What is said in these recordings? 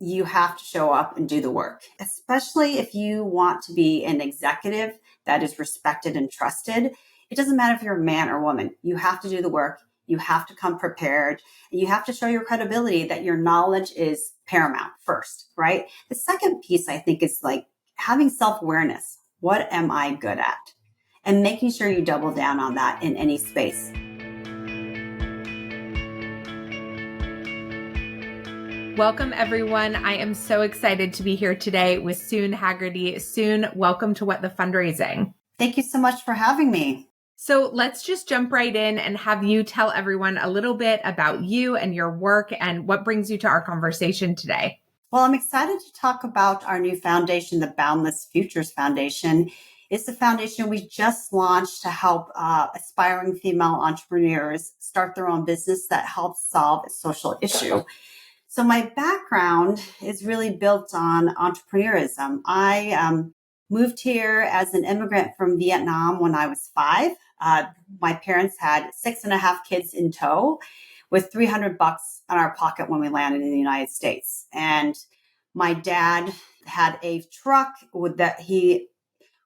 you have to show up and do the work, especially if you want to be an executive that is respected and trusted. It doesn't matter if you're a man or woman. You have to do the work. You have to come prepared. And you have to show your credibility that your knowledge is paramount first, right? The second piece, I think, is like having self-awareness. What am I good at? And making sure you double down on that in any space. Welcome, everyone. I am so excited to be here today with Soon Hagerty. Soon, welcome to What the Fundraising. Thank you so much for having me. So let's just jump right in and have you tell everyone a little bit about you and your work and what brings you to our conversation today. Well, I'm excited to talk about our new foundation, the Boundless Futures Foundation. It's the foundation we just launched to help aspiring female entrepreneurs start their own business that helps solve a social issue. So my background is really built on entrepreneurism. I moved here as an immigrant from Vietnam when I was 5. My parents had 6.5 kids in tow with $300 in our pocket when we landed in the United States. And my dad had a truck that he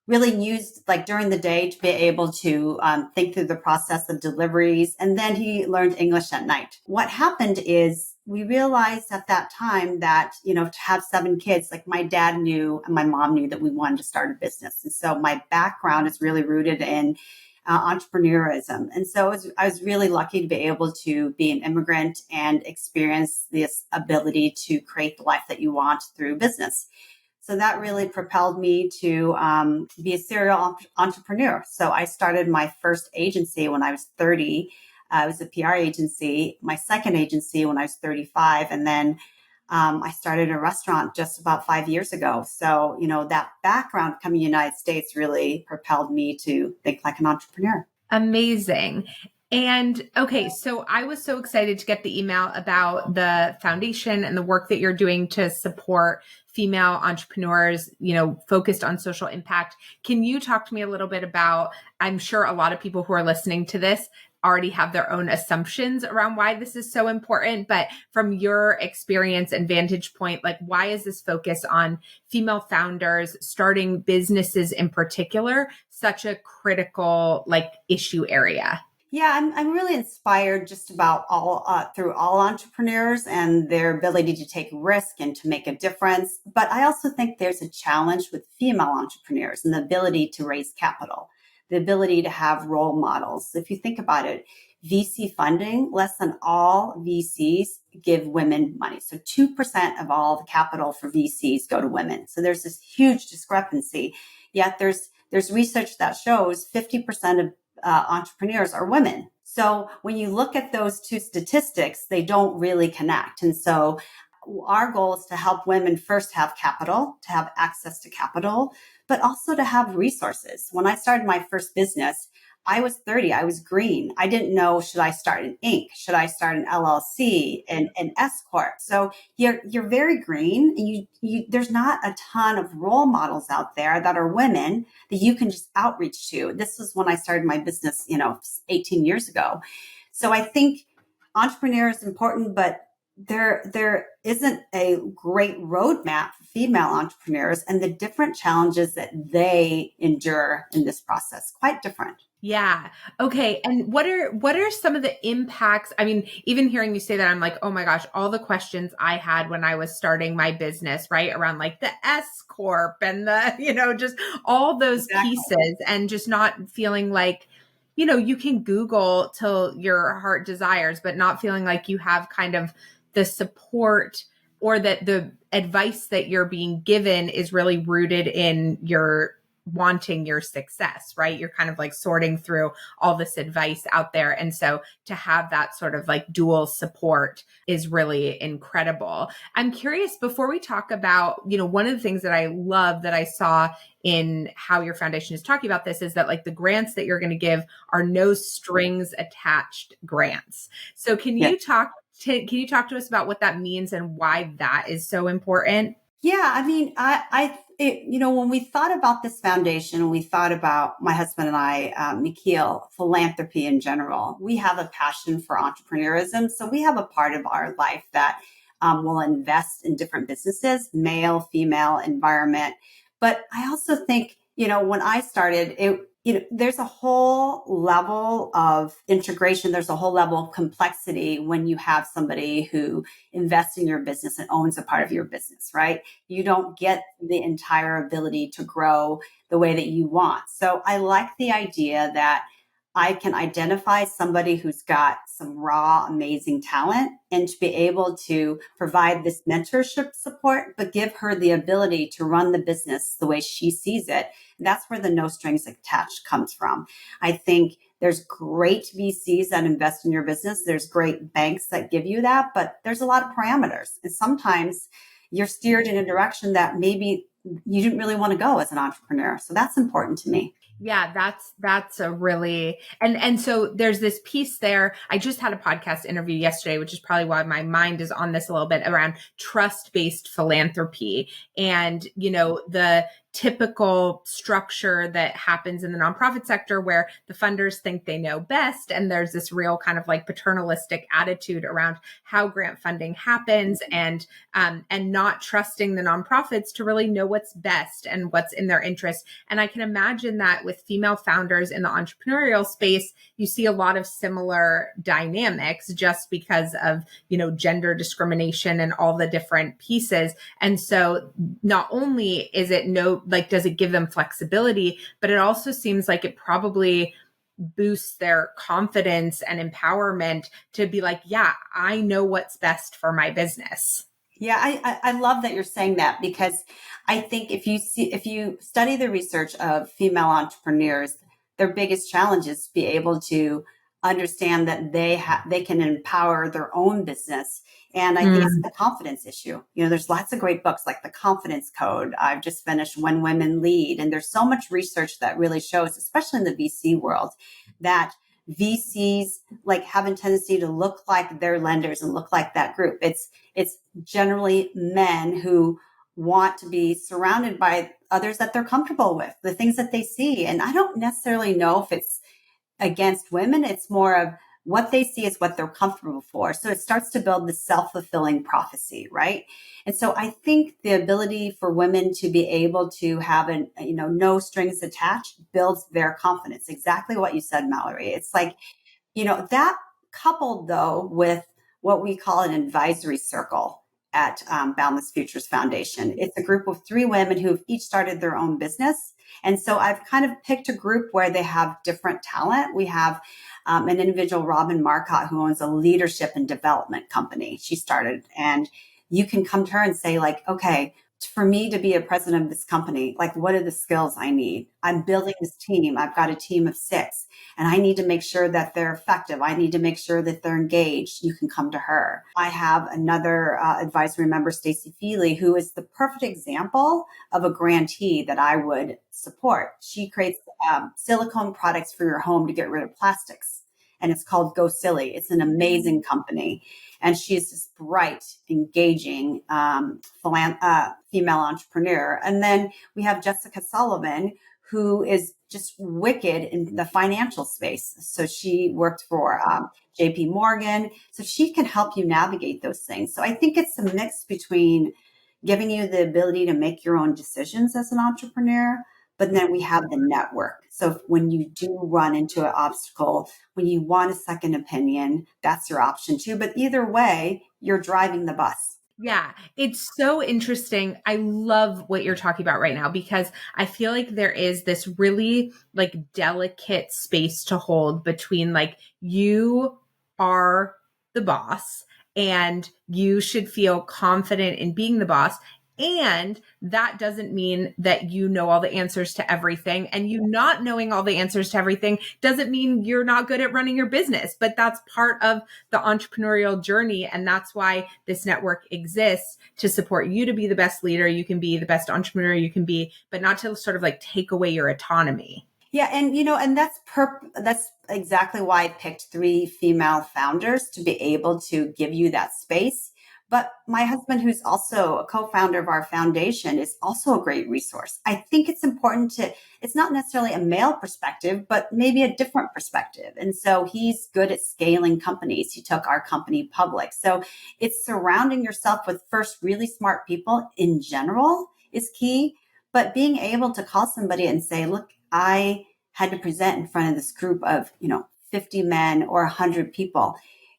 really used like during the day to be able to think through the process of deliveries. And then he learned English at night. What happened is we realized at that time that, to have 7 kids, like my dad knew and my mom knew that we wanted to start a business. And so my background is really rooted in entrepreneurism. And so I was really lucky to be able to be an immigrant and experience this ability to create the life that you want through business. So that really propelled me to be a serial entrepreneur. So I started my first agency when I was 30. It was a PR agency, my second agency when I was 35. And then I started a restaurant just about 5 years ago. So, that background coming to the United States really propelled me to think like an entrepreneur. Amazing. And okay, so I was so excited to get the email about the foundation and the work that you're doing to support female entrepreneurs, focused on social impact. Can you talk to me a little bit about, I'm sure a lot of people who are listening to this already have their own assumptions around why this is so important, but from your experience and vantage point, like why is this focus on female founders starting businesses in particular such a critical issue area? Yeah, I'm really inspired just about through all entrepreneurs and their ability to take risk and to make a difference. But I also think there's a challenge with female entrepreneurs and the ability to raise capital, the ability to have role models. If you think about it, VC funding, less than all VCs give women money. So 2% of all the capital for VCs go to women. So there's this huge discrepancy. Yet there's research that shows 50% of entrepreneurs are women. So when you look at those two statistics, they don't really connect. And so our goal is to help women first have capital, to have access to capital, but also to have resources. When I started my first business, I was 30. I was green. I didn't know, should I start an Inc? Should I start an LLC, an S Corp? So you're very green, and you there's not a ton of role models out there that are women that you can just outreach to. This was when I started my business, 18 years ago. So I think entrepreneur is important, but there isn't a great roadmap for female entrepreneurs and the different challenges that they endure in this process. Quite different. Yeah. Okay. And what are some of the impacts? I mean, even hearing you say that, I'm like, oh my gosh, all the questions I had when I was starting my business, right? Around like the S Corp and the, just all those pieces, and just not feeling like, you can Google till your heart desires, but not feeling like you have kind of the support or that the advice that you're being given is really rooted in your wanting your success, right? You're kind of like sorting through all this advice out there. And so to have that sort of like dual support is really incredible. I'm curious, before we talk about, one of the things that I love that I saw in how your foundation is talking about this is that like the grants that you're going to give are no strings attached grants. So can you talk to us about what that means and why that is so important? Yeah, I mean, when we thought about this foundation, we thought about my husband and I, Nikhil, philanthropy in general. We have a passion for entrepreneurism. So we have a part of our life that will invest in different businesses, male, female, environment. But I also think, when I started, there's a whole level of integration. There's a whole level of complexity when you have somebody who invests in your business and owns a part of your business, right? You don't get the entire ability to grow the way that you want. So I like the idea that I can identify somebody who's got some raw, amazing talent and to be able to provide this mentorship support, but give her the ability to run the business the way she sees it. That's where the no strings attached comes from. I think there's great VCs that invest in your business. There's great banks that give you that, but there's a lot of parameters. And sometimes you're steered in a direction that maybe you didn't really want to go as an entrepreneur. So that's important to me. Yeah, that's a really, and so there's this piece there. I just had a podcast interview yesterday, which is probably why my mind is on this a little bit, around trust-based philanthropy and, the typical structure that happens in the nonprofit sector where the funders think they know best. And there's this real kind of like paternalistic attitude around how grant funding happens, and not trusting the nonprofits to really know what's best and what's in their interest. And I can imagine that with female founders in the entrepreneurial space, you see a lot of similar dynamics just because of, gender discrimination and all the different pieces. And so not only is it does it give them flexibility, but it also seems like it probably boosts their confidence and empowerment to be like, yeah, I know what's best for my business. Yeah, I love that you're saying that, because I think if you study the research of female entrepreneurs, their biggest challenge is to be able to understand that they can empower their own business. And I think it's the confidence issue. There's lots of great books like The Confidence Code. I've just finished When Women Lead. And there's so much research that really shows, especially in the VC world, that VCs have a tendency to look like their lenders and look like that group. It's generally men who want to be surrounded by others that they're comfortable with, the things that they see. And I don't necessarily know if it's against women. It's more of what they see is what they're comfortable for. So it starts to build the self-fulfilling prophecy, right? And so I think the ability for women to be able to have no strings attached builds their confidence. Exactly what you said, Mallory. It's like, that coupled though with what we call an advisory circle at Boundless Futures Foundation. It's a group of 3 women who've each started their own business. And so I've kind of picked a group where they have different talent. We have an individual, Robin Marcotte, who owns a leadership and development company. She started, and you can come to her and say okay, for me to be a president of this company, what are the skills I need? I'm building this team. I've got a team of 6, and I need to make sure that they're effective. I need to make sure that they're engaged. You can come to her. I have another advisory member, Stacey Feely, who is the perfect example of a grantee that I would support. She creates silicone products for your home to get rid of plastics, and it's called Go Silly. It's an amazing company. And she's this bright, engaging female entrepreneur. And then we have Jessica Sullivan, who is just wicked in the financial space. So she worked for JP Morgan. So she can help you navigate those things. So I think it's a mix between giving you the ability to make your own decisions as an entrepreneur, but then we have the network. So when you do run into an obstacle, when you want a second opinion, that's your option too. But either way, you're driving the bus. Yeah, it's so interesting. I love what you're talking about right now, because I feel like there is this really delicate space to hold between you are the boss and you should feel confident in being the boss. And that doesn't mean that you know all the answers to everything. And you not knowing all the answers to everything doesn't mean you're not good at running your business. But that's part of the entrepreneurial journey. And that's why this network exists, to support you to be the best leader you can be, the best entrepreneur you can be, but not to sort of take away your autonomy. Yeah. And, and that's exactly why I picked 3 female founders, to be able to give you that space. But my husband, who's also a co-founder of our foundation, is also a great resource. I think it's important it's not necessarily a male perspective, but maybe a different perspective. And so he's good at scaling companies. He took our company public. So it's surrounding yourself with first really smart people in general is key, but being able to call somebody and say, look, I had to present in front of this group of, 50 men or 100 people.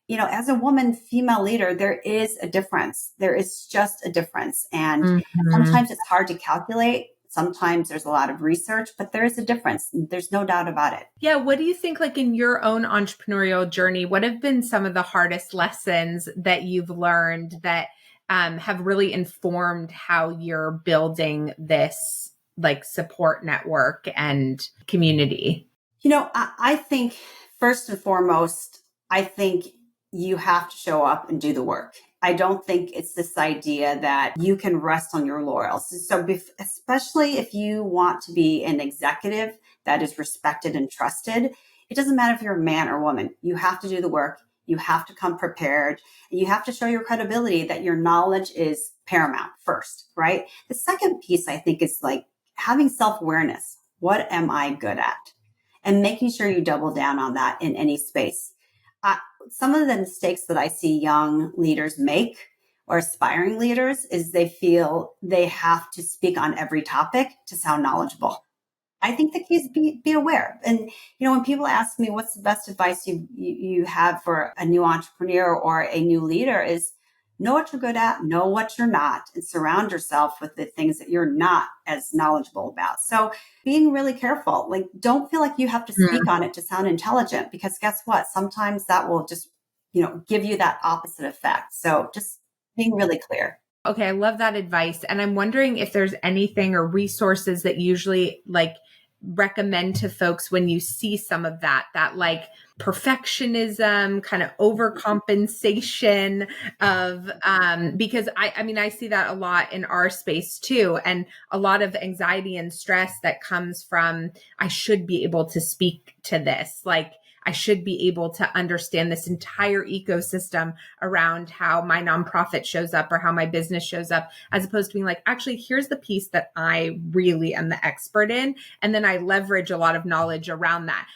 As a woman, female leader, there is a difference. There is just a difference. And Mhm. sometimes it's hard to calculate. Sometimes there's a lot of research, but there is a difference. There's no doubt about it. Yeah. What do you think, like in your own entrepreneurial journey, what have been some of the hardest lessons that you've learned that have really informed how you're building this like support network and community? I think first and foremost, I think you have to show up and do the work. I don't think it's this idea that you can rest on your laurels. So, especially if you want to be an executive that is respected and trusted, it doesn't matter if you're a man or woman. You have to do the work. You have to come prepared. And you have to show your credibility that your knowledge is paramount first, right? The second piece, I think, is like having self-awareness. What am I good at? And making sure you double down on that in any space. Some of the mistakes that I see young leaders make or aspiring leaders is they feel they have to speak on every topic to sound knowledgeable. I think the key is be aware. And when people ask me what's the best advice you have for a new entrepreneur or a new leader is know what you're good at, know what you're not, and surround yourself with the things that you're not as knowledgeable about. So being really careful, like don't feel like you have to speak on it to sound intelligent, because guess what? Sometimes that will just, give you that opposite effect. So just being really clear. Okay, I love that advice. And I'm wondering if there's anything or resources that usually like recommend to folks when you see some of that like perfectionism, kind of overcompensation of because I mean I see that a lot in our space too, and a lot of anxiety and stress that comes from I should be able to speak to this, like I should be able to understand this entire ecosystem around how my nonprofit shows up or how my business shows up, as opposed to being like, actually, here's the piece that I really am the expert in. And then I leverage a lot of knowledge around that.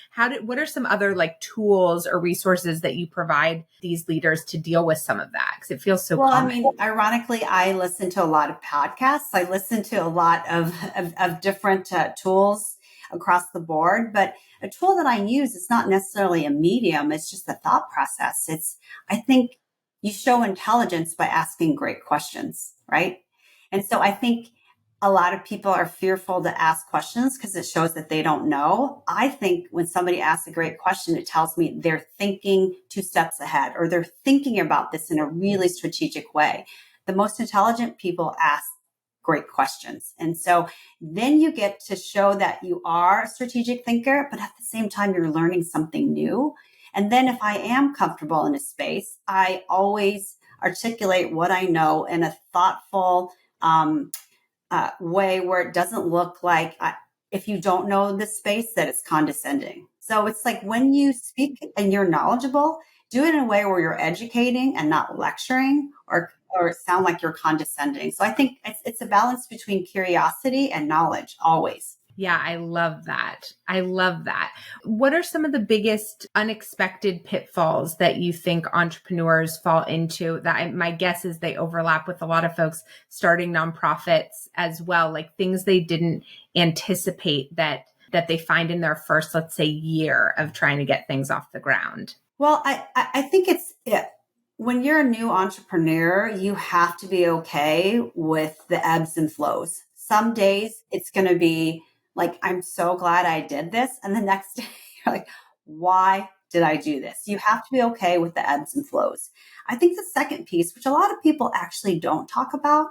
What are some other like tools or resources that you provide these leaders to deal with some of that? Because it feels so Well, I common. mean, ironically, I listen to a lot of podcasts. I listen to a lot of different tools across the board. But a tool that I use is not necessarily a medium. It's just a thought process. I think you show intelligence by asking great questions, right? And so I think a lot of people are fearful to ask questions because it shows that they don't know. I think when somebody asks a great question, it tells me they're thinking two steps ahead, or they're thinking about this in a really strategic way. The most intelligent people ask great questions. And so then you get to show that you are a strategic thinker, but at the same time, you're learning something new. And then if I am comfortable in a space, I always articulate what I know in a thoughtful, way where it doesn't look like if you don't know this space that it's condescending. So it's like when you speak and you're knowledgeable, do it in a way where you're educating and not lecturing or sound like you're condescending. So I think it's a balance between curiosity and knowledge always. Yeah, I love that. I love that. What are some of the biggest unexpected pitfalls that you think entrepreneurs fall into? My guess is they overlap with a lot of folks starting nonprofits as well, like things they didn't anticipate that they find in their first, let's say, year of trying to get things off the ground. Well, I think when you're a new entrepreneur, you have to be okay with the ebbs and flows. Some days it's going to be like, I'm so glad I did this. And the next day you're like, why did I do this? You have to be okay with the ebbs and flows. I think the second piece, which a lot of people actually don't talk about,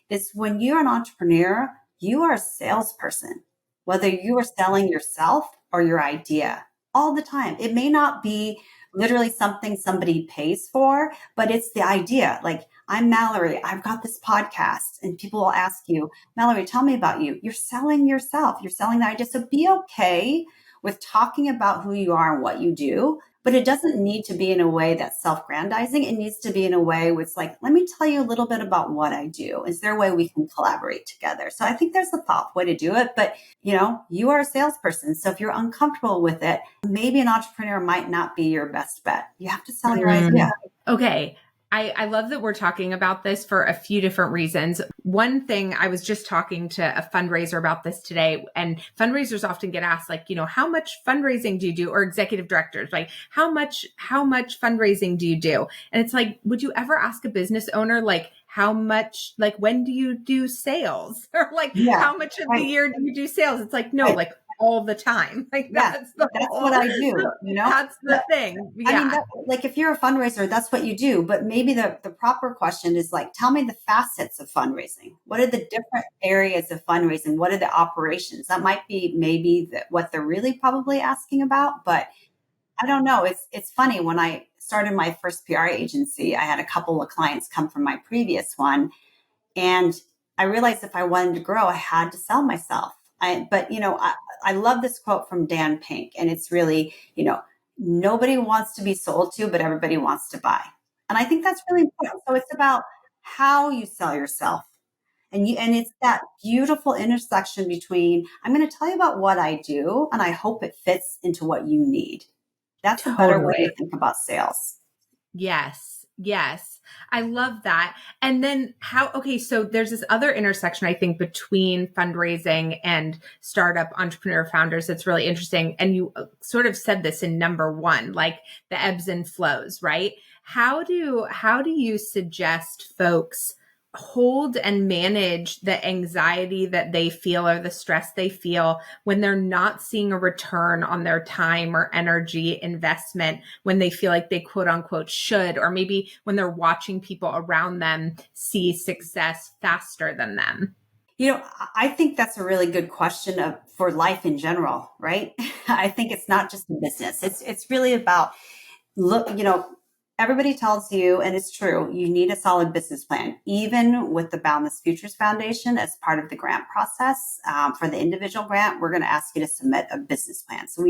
is when you're an entrepreneur, you are a salesperson, whether you are selling yourself or your idea all the time. It may not be literally something somebody pays for, but it's the idea. Like, I'm Mallory, I've got this podcast, and people will ask you, Mallory, tell me about you. You're selling yourself. You're selling the idea. So be okay with talking about who you are and what you do, But it doesn't need to be in a way that's self-grandizing. It needs to be in a way where it's like, let me tell you a little bit about what I do. Is there a way we can collaborate together? So I think there's a thoughtful way to do it. But, you are a salesperson. So if you're uncomfortable with it, maybe an entrepreneur might not be your best bet. You have to sell your idea. Okay. I love that we're talking about this for a few different reasons. One thing, I was just talking to a fundraiser about this today, and fundraisers often get asked, like, how much fundraising do you do? Or executive directors, like, how much fundraising do you do? And it's like, would you ever ask a business owner, like, how much, like, when do you do sales? Or like, how much of the year do you do sales? It's like, no, like all the time. Like that's what I do, That's the thing. Yeah. I mean, like if you're a fundraiser, that's what you do. But maybe the proper question is like, tell me the facets of fundraising. What are the different areas of fundraising? What are the operations? That might be maybe what they're really probably asking about. But I don't know. It's funny. When I started my first PR agency, I had a couple of clients come from my previous one. And I realized if I wanted to grow, I had to sell myself. I love this quote from Dan Pink, and it's really, nobody wants to be sold to, but everybody wants to buy. And I think that's really important. So it's about how you sell yourself. And it's that beautiful intersection between, I'm going to tell you about what I do, and I hope it fits into what you need. That's a better way to think about sales. Yes. I love that. And then so there's this other intersection, I think, between fundraising and startup entrepreneur founders that's really interesting. And you sort of said this in number one, like the ebbs and flows, right? How do you suggest folks hold and manage the anxiety that they feel or the stress they feel when they're not seeing a return on their time or energy investment, when they feel like they quote unquote should, or maybe when they're watching people around them see success faster than them? I think that's a really good question for life in general, right? I think it's not just a business. It's really about everybody tells you, and it's true, you need a solid business plan. Even with the Boundless Futures Foundation, as part of the grant process for the individual grant, we're going to ask you to submit a business plan so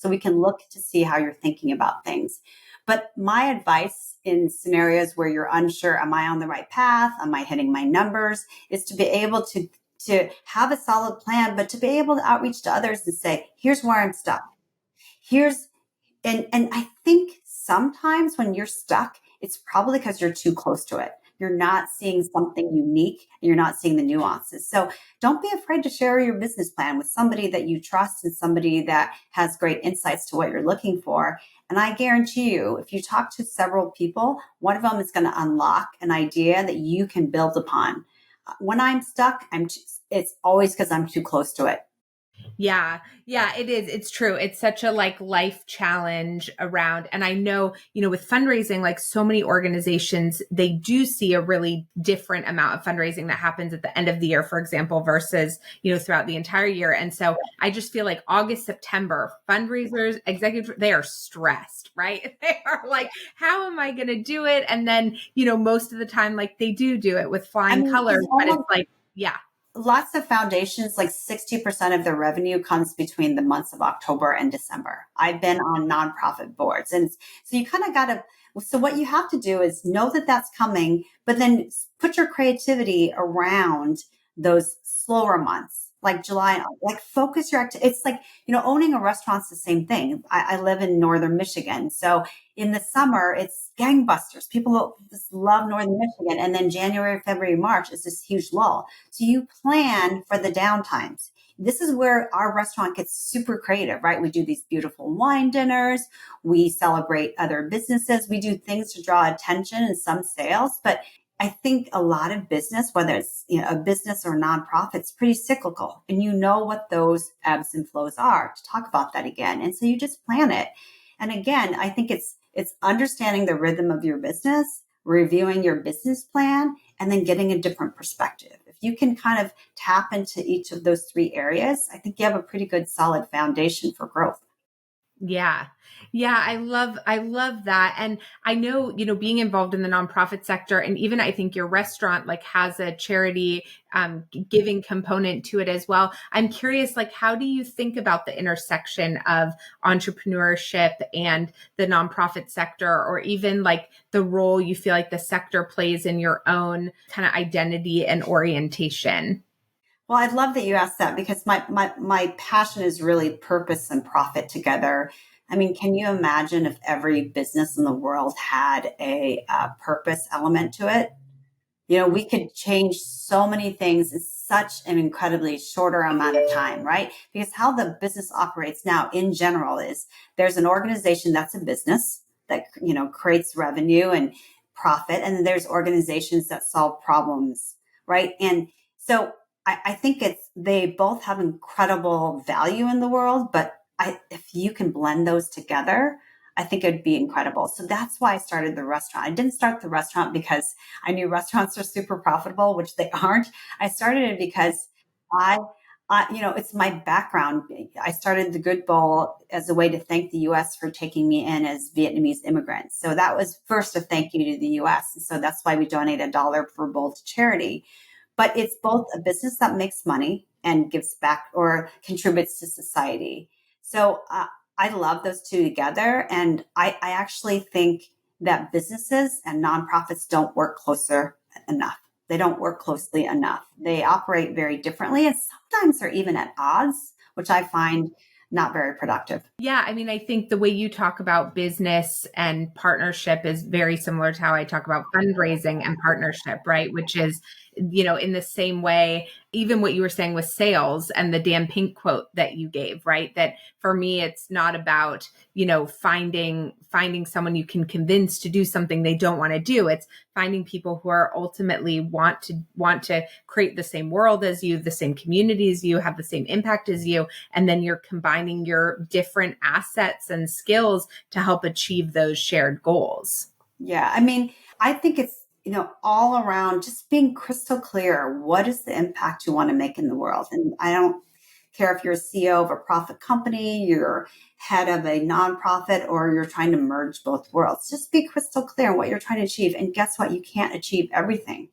we can look to see how you're thinking about things. But my advice in scenarios where you're unsure, am I on the right path? Am I hitting my numbers? Is to be able to have a solid plan, but to be able to outreach to others and say, here's where I'm stuck. And I think sometimes when you're stuck, it's probably because you're too close to it. You're not seeing something unique and you're not seeing the nuances. So don't be afraid to share your business plan with somebody that you trust and somebody that has great insights to what you're looking for. And I guarantee you, if you talk to several people, one of them is going to unlock an idea that you can build upon. When I'm stuck, it's always because I'm too close to it. Yeah, it is. It's true. It's such a life challenge around. And I know, with fundraising, like so many organizations, they do see a really different amount of fundraising that happens at the end of the year, for example, versus, throughout the entire year. And so I just feel like August, September, fundraisers, executives, they are stressed, right? They are like, how am I going to do it? And then, most of the time, like they do it with flying colors, but it's like, yeah. Lots of foundations, like 60% of their revenue comes between the months of October and December. I've been on nonprofit boards. And so you kind of so what you have to do is know that that's coming, but then put your creativity around those slower months, like July, like focus your activity. It's like, owning a restaurant's the same thing. I live in Northern Michigan. So in the summer, it's gangbusters. People just love Northern Michigan. And then January, February, March is this huge lull. So you plan for the downtimes. This is where our restaurant gets super creative, right? We do these beautiful wine dinners. We celebrate other businesses. We do things to draw attention and some sales. But I think a lot of business, whether it's a business or nonprofit, it's pretty cyclical. And you know what those ebbs and flows are, to talk about that again. And so you just plan it. And again, I think it's understanding the rhythm of your business, reviewing your business plan, and then getting a different perspective. If you can kind of tap into each of those three areas, I think you have a pretty good solid foundation for growth. Yeah. Yeah, I love that. And I know, being involved in the nonprofit sector, and even I think your restaurant like has a charity giving component to it as well. I'm curious, like, how do you think about the intersection of entrepreneurship and the nonprofit sector, or even like the role you feel like the sector plays in your own kind of identity and orientation? Well, I'd love that you asked that because my passion is really purpose and profit together. I mean, can you imagine if every business in the world had a purpose element to it? We could change so many things in such an incredibly shorter amount of time, right? Because how the business operates now in general is there's an organization that's a business that, creates revenue and profit. And then there's organizations that solve problems, right? And so I think they both have incredible value in the world, but if you can blend those together, I think it'd be incredible. So that's why I started the restaurant. I didn't start the restaurant because I knew restaurants are super profitable, which they aren't. I started it because I, it's my background. I started the Good Bowl as a way to thank the U.S. for taking me in as Vietnamese immigrants. So that was first a thank you to the U.S. And so that's why we donate $1 per bowl to charity. But it's both a business that makes money and gives back or contributes to society. So I love those two together. And I actually think that businesses and nonprofits don't work closer enough. They don't work closely enough. They operate very differently. And sometimes they're even at odds, which I find not very productive. Yeah, I mean, I think the way you talk about business and partnership is very similar to how I talk about fundraising and partnership, right? Which is, in the same way, even what you were saying with sales and the Dan Pink quote that you gave, right? That for me, it's not about, finding someone you can convince to do something they don't want to do. It's finding people who are ultimately want to create the same world as you, the same community as you, have the same impact as you. And then you're combining your different assets and skills to help achieve those shared goals. Yeah. I mean, I think it's, all around just being crystal clear. What is the impact you want to make in the world? And I don't care if you're a CEO of a profit company, you're head of a nonprofit, or you're trying to merge both worlds. Just be crystal clear on what you're trying to achieve. And guess what? You can't achieve everything.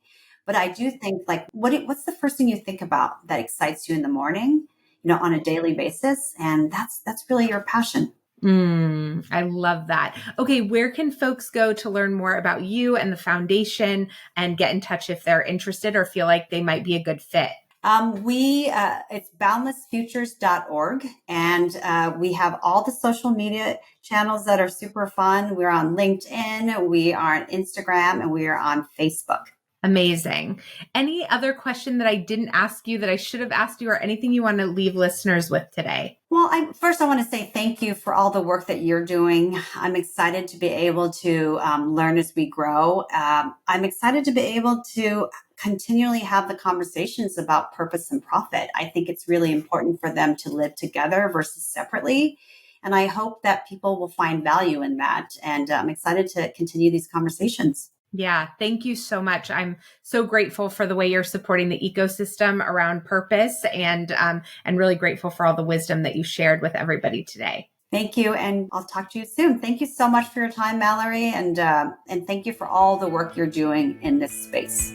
But I do think like, what's the first thing you think about that excites you in the morning, on a daily basis? And that's really your passion. I love that. Okay, where can folks go to learn more about you and the foundation and get in touch if they're interested or feel like they might be a good fit? It's boundlessfutures.org, and we have all the social media channels that are super fun. We're on LinkedIn, we are on Instagram, and we are on Facebook. Amazing. Any other question that I didn't ask you that I should have asked you, or anything you want to leave listeners with today? Well, first I want to say thank you for all the work that you're doing. I'm excited to be able to learn as we grow. I'm excited to be able to continually have the conversations about purpose and profit. I think it's really important for them to live together versus separately. And I hope that people will find value in that. And I'm excited to continue these conversations. Yeah, thank you so much. I'm so grateful for the way you're supporting the ecosystem around purpose, and really grateful for all the wisdom that you shared with everybody today. Thank you, and I'll talk to you soon. Thank you so much for your time, Mallory, and thank you for all the work you're doing in this space.